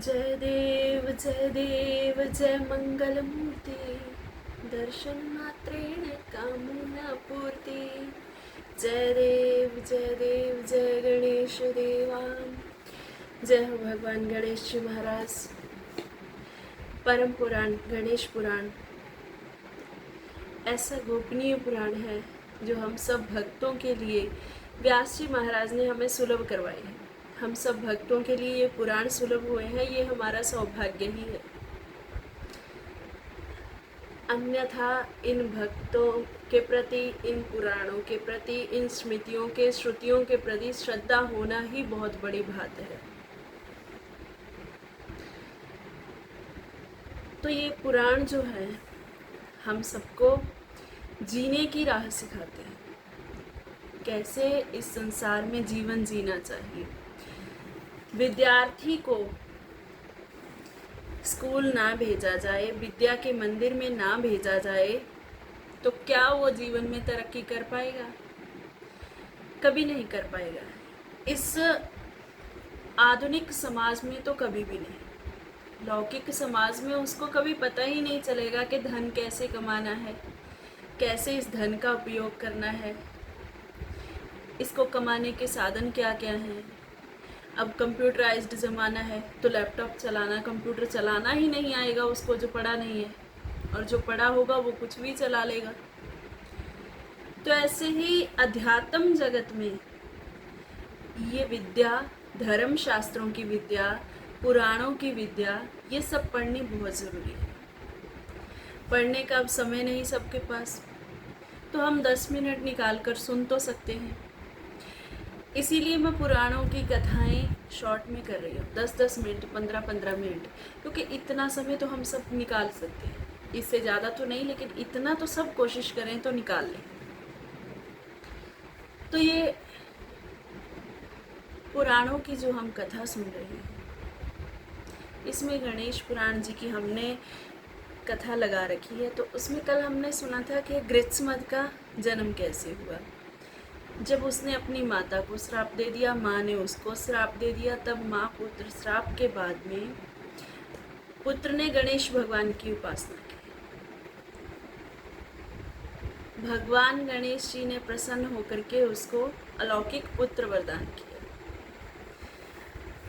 जय देव जय मंगलमूर्ति, दर्शन मात्रेण कामना पूर्ति। जय देव जय गणेश देवा। जय हो भगवान गणेश जी महाराज। परम पुराण गणेश पुराण ऐसा गोपनीय पुराण है जो हम सब भक्तों के लिए व्यास जी महाराज ने हमें सुलभ करवाई है। हम सब भक्तों के लिए ये पुराण सुलभ हुए हैं, ये हमारा सौभाग्य ही है। अन्यथा इन भक्तों के प्रति, इन पुराणों के प्रति, इन स्मृतियों के, श्रुतियों के प्रति श्रद्धा होना ही बहुत बड़ी बात है। तो ये पुराण जो है हम सबको जीने की राह सिखाते हैं, कैसे इस संसार में जीवन जीना चाहिए। विद्यार्थी को स्कूल ना भेजा जाए, विद्या के मंदिर में ना भेजा जाए, तो क्या वो जीवन में तरक्की कर पाएगा? कभी नहीं कर पाएगा। इस आधुनिक समाज में तो कभी भी नहीं। लौकिक समाज में उसको कभी पता ही नहीं चलेगा कि धन कैसे कमाना है, कैसे इस धन का उपयोग करना है, इसको कमाने के साधन क्या क्या हैं। अब कंप्यूटराइज्ड ज़माना है तो लैपटॉप चलाना, कंप्यूटर चलाना ही नहीं आएगा उसको जो पढ़ा नहीं है, और जो पढ़ा होगा वो कुछ भी चला लेगा। तो ऐसे ही अध्यात्म जगत में ये विद्या, धर्म शास्त्रों की विद्या, पुराणों की विद्या, ये सब पढ़नी बहुत ज़रूरी है। पढ़ने का अब समय नहीं सबके पास, तो हम 10 मिनट निकाल कर सुन तो सकते हैं। इसीलिए मैं पुराणों की कथाएं शॉर्ट में कर रही हूँ, 10-10 मिनट, 15-15 मिनट, क्योंकि इतना समय तो हम सब निकाल सकते हैं। इससे ज़्यादा तो नहीं, लेकिन इतना तो सब कोशिश करें तो निकाल लें। तो ये पुराणों की जो हम कथा सुन रहे हैं, इसमें गणेश पुराण जी की हमने कथा लगा रखी है। तो उसमें कल हमने सुना था कि गृत्समद का जन्म कैसे हुआ। जब उसने अपनी माता को श्राप दे दिया, माँ ने उसको श्राप दे दिया, तब माँ पुत्र श्राप के बाद में पुत्र ने गणेश भगवान की उपासना की। भगवान गणेश जी ने प्रसन्न होकर के उसको अलौकिक पुत्र वरदान किया।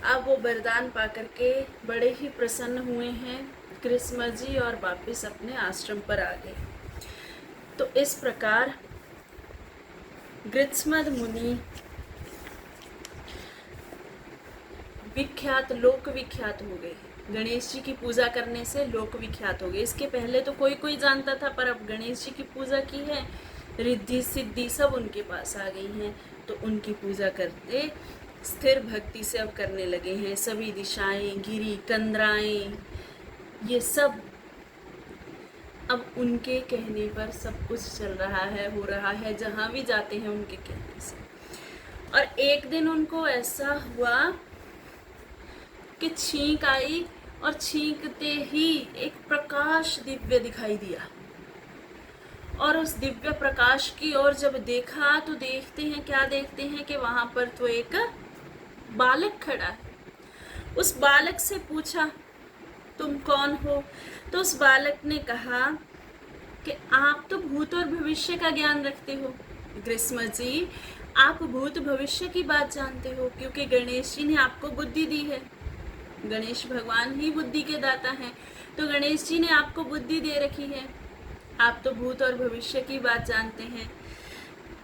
अब वो वरदान पाकर के बड़े ही प्रसन्न हुए हैं गृत्समद जी, और वापस अपने आश्रम पर आ गए। तो इस प्रकार गृत्समद मुनि विख्यात, लोक विख्यात हो गए। गणेश जी की पूजा करने से लोक विख्यात हो गए। इसके पहले तो कोई कोई जानता था, पर अब गणेश जी की पूजा की है, रिद्धि सिद्धि सब उनके पास आ गई हैं। तो उनकी पूजा करते स्थिर भक्ति से अब करने लगे हैं। सभी दिशाएं, गिरी, कंदराएं, ये सब अब उनके कहने पर सब कुछ चल रहा है, हो रहा है, जहाँ भी जाते हैं उनके कहने से। और एक दिन उनको ऐसा हुआ कि छींक आई, और छींकते ही एक प्रकाश दिव्य दिखाई दिया। और उस दिव्य प्रकाश की ओर जब देखा तो देखते हैं, क्या देखते हैं कि वहां पर तो एक बालक खड़ा है। उस बालक से पूछा, तुम कौन हो? तो उस बालक ने कहा कि आप तो भूत और भविष्य का ज्ञान रखते हो। गृत्समद जी, आप भूत भविष्य की बात जानते हो, क्योंकि गणेश जी ने आपको बुद्धि दी है। गणेश भगवान ही बुद्धि के दाता हैं, तो गणेश जी ने आपको बुद्धि दे रखी है। आप तो भूत और भविष्य की बात जानते हैं,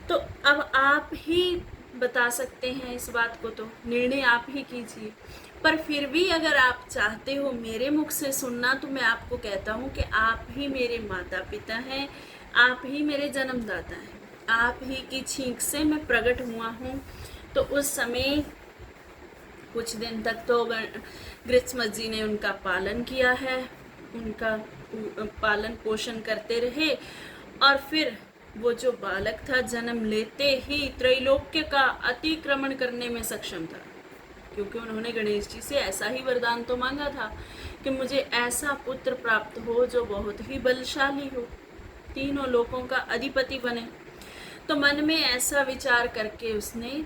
तो अब आप ही बता सकते हैं इस बात को, तो निर्णय आप ही कीजिए। पर फिर भी अगर आप चाहते हो मेरे मुख से सुनना, तो मैं आपको कहता हूँ कि आप ही मेरे माता पिता हैं, आप ही मेरे जन्मदाता हैं, आप ही की छींक से मैं प्रकट हुआ हूँ। तो उस समय कुछ दिन तक तो गृत्समद जी ने उनका पालन किया है, उनका पालन पोषण करते रहे। और फिर वो जो बालक था, जन्म लेते ही त्रैलोक्य का अतिक्रमण करने में सक्षम था, क्योंकि उन्होंने गणेश जी से ऐसा ही वरदान तो मांगा था कि मुझे ऐसा पुत्र प्राप्त हो जो बहुत ही बलशाली हो, तीनों लोकों का अधिपति बने। तो मन में ऐसा विचार करके उसने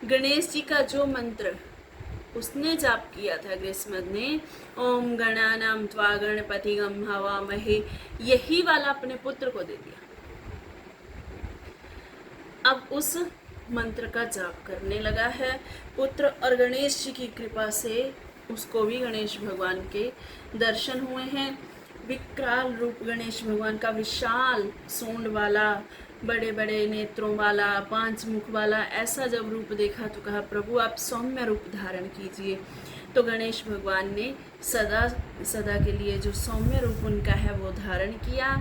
गणेश जी का जो मंत्र उसने जाप किया था ग्रीष्मद ने, ओम गणानाम त्वा गणपतिगम हवामहे, यही वाला अपने पुत्र को दे दिया। अब उस मंत्र का जाप करने लगा है पुत्र, और गणेश जी की कृपा से उसको भी गणेश भगवान के दर्शन हुए हैं। विकराल रूप गणेश भगवान का, विशाल सूंड वाला, बड़े बड़े नेत्रों वाला, 5 मुख वाला, ऐसा जब रूप देखा तो कहा प्रभु आप सौम्य रूप धारण कीजिए। तो गणेश भगवान ने सदा सदा के लिए जो सौम्य रूप उनका है वो धारण किया,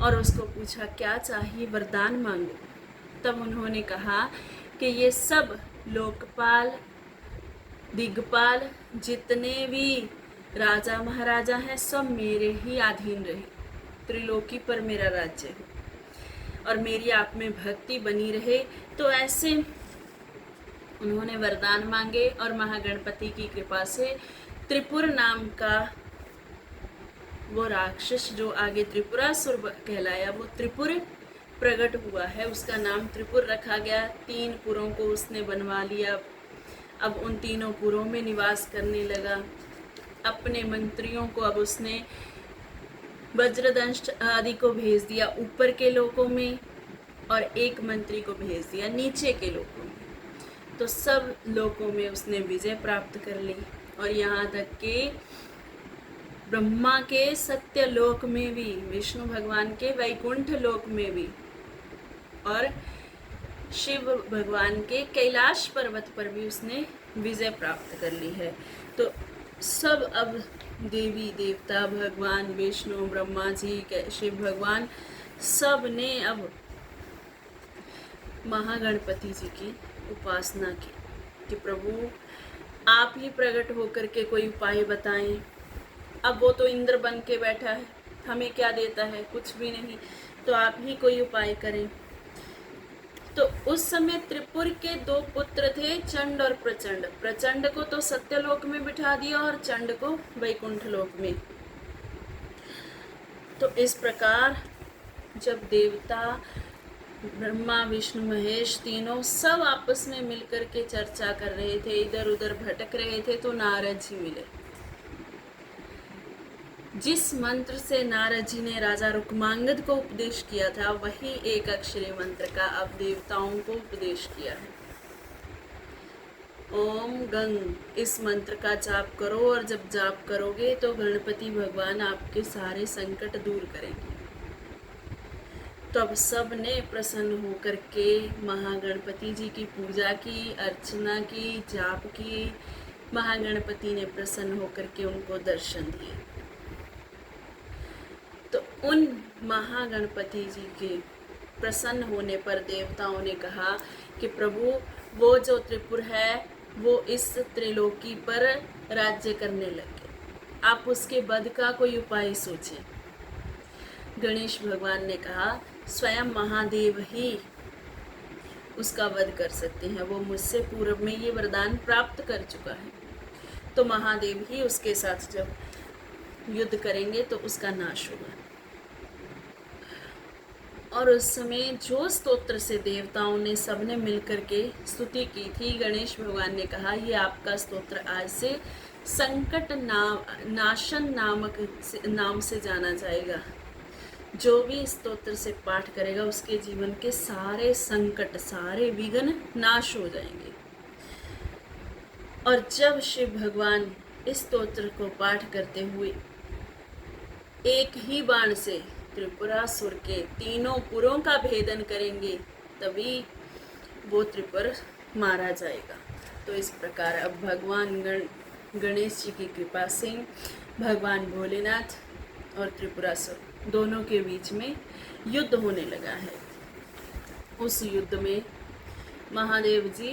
और उसको पूछा क्या चाहिए, वरदान मांगो। तब उन्होंने कहा कि ये सब लोकपाल दिग्पाल जितने भी राजा महाराजा हैं सब मेरे ही अधीन रहे, त्रिलोकी पर मेरा राज्य हो और मेरी आप में भक्ति बनी रहे। तो ऐसे उन्होंने वरदान मांगे, और महागणपति की कृपा से त्रिपुर नाम का वो राक्षस जो आगे त्रिपुरासुर कहलाया, वो त्रिपुर प्रकट हुआ है, उसका नाम त्रिपुर रखा गया। 3 पुरों को उसने बनवा लिया, अब उन 3 पुरों में निवास करने लगा। अपने मंत्रियों को अब उसने वज्रदंश आदि को भेज दिया ऊपर के लोकों में, और एक मंत्री को भेज दिया नीचे के लोकों में। तो सब लोकों में उसने विजय प्राप्त कर ली, और यहाँ तक कि ब्रह्मा के सत्य लोक में भी, विष्णु भगवान के वैकुंठ लोक में भी, और शिव भगवान के कैलाश पर्वत पर भी उसने विजय प्राप्त कर ली है। तो सब अब देवी देवता, भगवान विष्णु, ब्रह्मा जी, शिव भगवान, सब ने अब महागणपति जी की उपासना की कि प्रभु आप ही प्रकट होकर के कोई उपाय बताएं। अब वो तो इंद्र बन के बैठा है, हमें क्या देता है, कुछ भी नहीं, तो आप ही कोई उपाय करें। तो उस समय त्रिपुर के 2 पुत्र थे, चंड और प्रचंड। प्रचंड को तो सत्यलोक में बिठा दिया और चंड को वैकुंठ लोक में। तो इस प्रकार जब देवता ब्रह्मा विष्णु महेश तीनों सब आपस में मिलकर के चर्चा कर रहे थे, इधर उधर भटक रहे थे, तो नारद जी मिले। जिस मंत्र से नारद जी ने राजा रुक्मांगद को उपदेश किया था, वही एक अक्षरी मंत्र का अब देवताओं को उपदेश किया है। ओम गंग, इस मंत्र का जाप करो, और जब जाप करोगे तो गणपति भगवान आपके सारे संकट दूर करेंगे। तो अब सब ने प्रसन्न होकर के महागणपति जी की पूजा की, अर्चना की, जाप की। महागणपति ने प्रसन्न होकर के उनको दर्शन दिए। तो उन महागणपति जी के प्रसन्न होने पर देवताओं ने कहा कि प्रभु वो जो त्रिपुर है वो इस त्रिलोकी पर राज्य करने लगे, आप उसके वध का कोई उपाय सोचें। गणेश भगवान ने कहा स्वयं महादेव ही उसका वध कर सकते हैं, वो मुझसे पूर्व में ये वरदान प्राप्त कर चुका है। तो महादेव ही उसके साथ जब युद्ध करेंगे तो उसका नाश होगा। और उस समय जो स्तोत्र से देवताओं ने सबने मिलकर के स्तुति की थी, गणेश भगवान ने कहा ये आपका स्तोत्र आज से संकट नाशन नाम से जाना जाएगा। जो भी स्तोत्र से पाठ करेगा उसके जीवन के सारे संकट, सारे विघ्न नाश हो जाएंगे। और जब शिव भगवान इस स्तोत्र को पाठ करते हुए एक ही बाण से त्रिपुरासुर के 3 पुरों का भेदन करेंगे, तभी वो त्रिपुर मारा जाएगा। तो इस प्रकार अब भगवान गणेश जी की कृपा से भगवान भोलेनाथ और त्रिपुरासुर दोनों के बीच में युद्ध होने लगा है। उस युद्ध में महादेव जी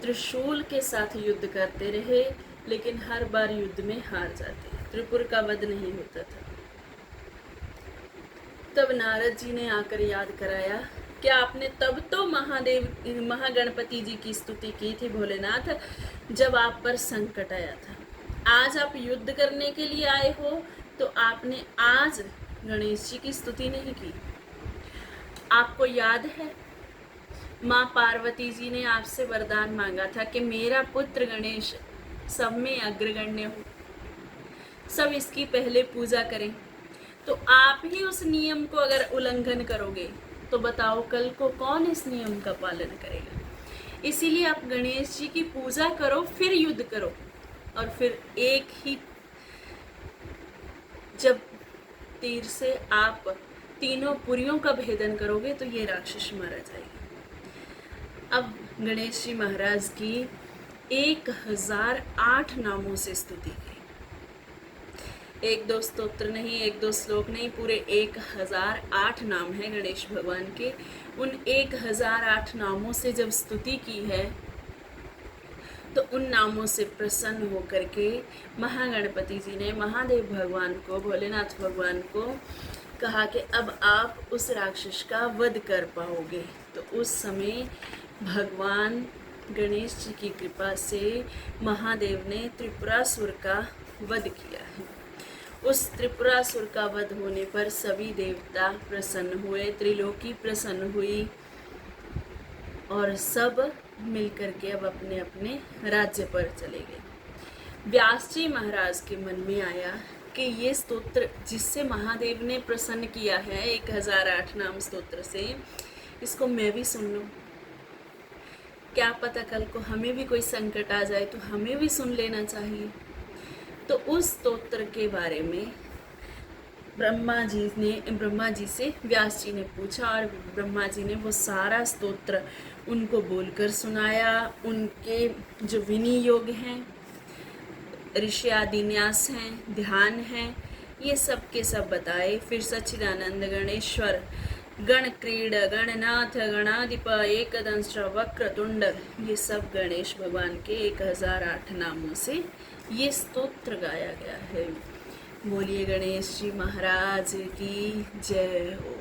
त्रिशूल के साथ युद्ध करते रहे, लेकिन हर बार युद्ध में हार जाते, त्रिपुर का वध नहीं होता था। तब नारद जी ने आकर याद कराया कि आपने तब तो महागणपति जी की स्तुति की थी भोलेनाथ, जब आप पर संकट आया था। आज आप युद्ध करने के लिए आए हो, तो आपने आज गणेश जी की स्तुति नहीं की। आपको याद है माँ पार्वती जी ने आपसे वरदान मांगा था कि मेरा पुत्र गणेश सब में अग्रगण्य हो, सब इसकी पहले पूजा करें। तो आप ही उस नियम को अगर उल्लंघन करोगे तो बताओ कल को कौन इस नियम का पालन करेगा। इसीलिए आप गणेश जी की पूजा करो, फिर युद्ध करो, और फिर एक ही जब तीर से आप तीनों पुरियों का भेदन करोगे तो ये राक्षस मारा जाएगा। अब गणेश जी महाराज की 1008 नामों से स्तुति की। एक दो स्तोत्र नहीं, एक दो श्लोक नहीं, पूरे 1008 नाम है गणेश भगवान के। उन 1008 नामों से जब स्तुति की है तो उन नामों से प्रसन्न होकर के महागणपति जी ने महादेव भगवान को, भोलेनाथ भगवान को कहा कि अब आप उस राक्षस का वध कर पाओगे। तो उस समय भगवान गणेश जी की कृपा से महादेव ने त्रिपुरासुर का वध किया है। उस त्रिपुरासुर का वध होने पर सभी देवता प्रसन्न हुए, त्रिलोकी प्रसन्न हुई, और सब मिलकर के अब अपने अपने राज्य पर चले गए। व्यास जी महाराज के मन में आया कि ये स्तोत्र जिससे महादेव ने प्रसन्न किया है 1008 नाम स्तोत्र से, इसको मैं भी सुन लूं। क्या पता कल को हमें भी कोई संकट आ जाए तो हमें भी सुन लेना चाहिए। तो उस स्तोत्र के बारे में ब्रह्मा जी से व्यास जी ने पूछा, और ब्रह्मा जी ने वो सारा स्तोत्र उनको बोलकर सुनाया। उनके जो विनियोग हैं, ऋषि आदिन्यास हैं, ध्यान हैं, ये सब के सब बताए। फिर सच्चिदानंद गणेश्वर, गण क्रीड, गणनाथ, गणाधिप, एकदंश, वक्रतुंड, ये सब गणेश भगवान के 1008 नामों से ये स्तोत्र गाया गया है। बोलिए गणेश जी महाराज की जय हो।